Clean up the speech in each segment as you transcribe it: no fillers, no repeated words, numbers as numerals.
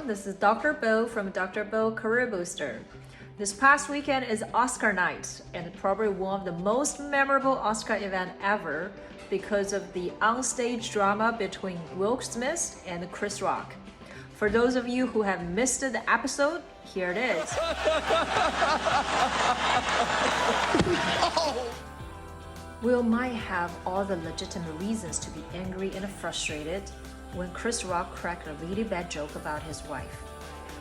This is Dr. Bo from Dr. Bo Career Booster. This past weekend is Oscar night and probably one of the most memorable Oscar event ever because of the onstage drama between Will Smith and Chris Rock. For those of you who have missed the episode, here it is. Will might have all the legitimate reasons to be angry and frustrated when Chris Rock cracked a really bad joke about his wife.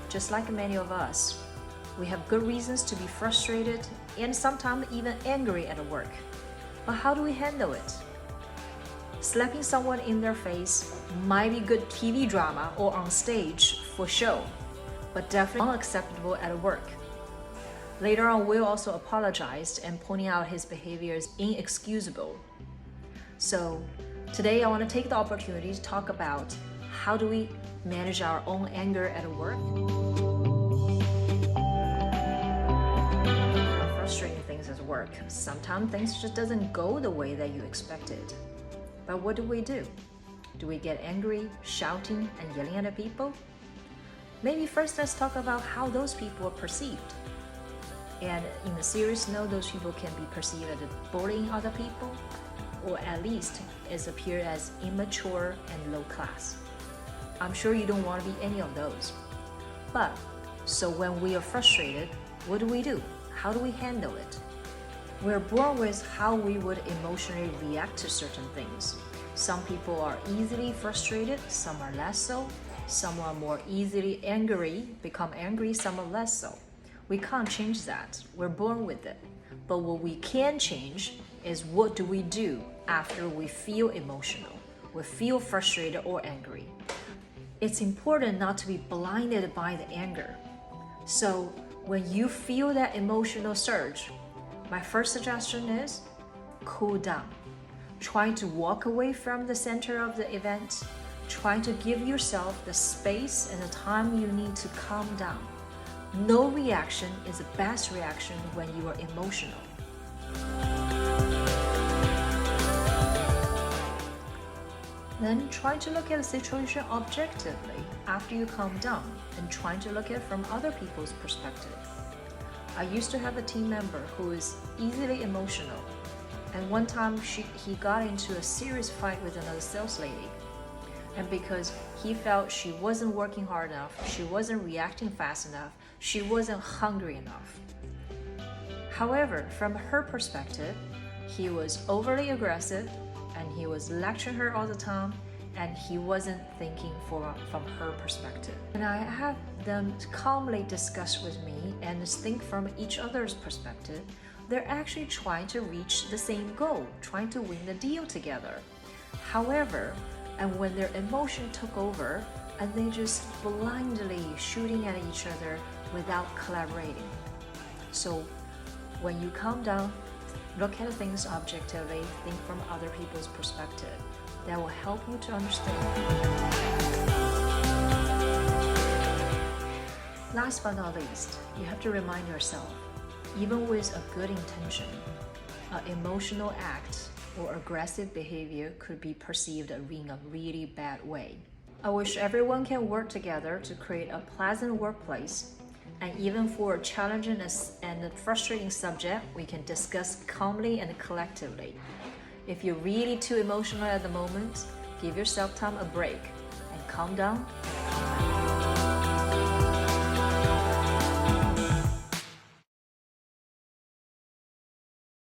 Just like many of us, we have good reasons to be frustrated and sometimes even angry at work. But how do we handle it? Slapping someone in their face might be good TV drama or on stage for show, but definitely unacceptable at work. Later on, Will also apologized and pointing out his behavior is inexcusable. So today I want to take the opportunity to talk about how do we manage our own anger at work. Frustrating things at work. Sometimes things just doesn't go the way that you expected. But what do? Do we get angry, shouting and yelling at people? Maybe first let's talk about how those people are perceived. And in a serious note, those people can be perceived as bullying other people, or at least is appear as immature and low class. I'm sure you don't want to be any of those. But, so when we are frustrated, what do? How do we handle it? We're born with how we would emotionally react to certain things. Some people are easily frustrated, some are less so. Some are more easily become angry, some are less so. We can't change that. We're born with it. But what we can change is what do we do after we feel emotional, we feel frustrated or angry. It's important not to be blinded by the anger. So when you feel that emotional surge, my first suggestion is cool down. Try to walk away from the center of the event. Try to give yourself the space and the time you need to calm down. No reaction is the best reaction when you are emotional. Then try to look at the situation objectively after you calm down and try to look at it from other people's perspective. I used to have a team member who is easily emotional, and one time he got into a serious fight with another sales lady. And because he felt she wasn't working hard enough, she wasn't reacting fast enough, she wasn't hungry enough. However, from her perspective, he was overly aggressive and he was lecturing her all the time, and he wasn't thinking from her perspective. And I have them calmly discuss with me and think from each other's perspective. They're actually trying to reach the same goal, trying to win the deal together. However, and when their emotion took over and they just blindly shooting at each other without collaborating. So when you calm down, look at things objectively, think from other people's perspective. That will help you to understand. Last but not least, you have to remind yourself, even with a good intention, an emotional act or aggressive behavior could be perceived in a really bad way. I wish everyone can work together to create a pleasant workplace, and even for a challenging and a frustrating subject, we can discuss calmly and collectively. If you're really too emotional at the moment, give yourself time a break and calm down.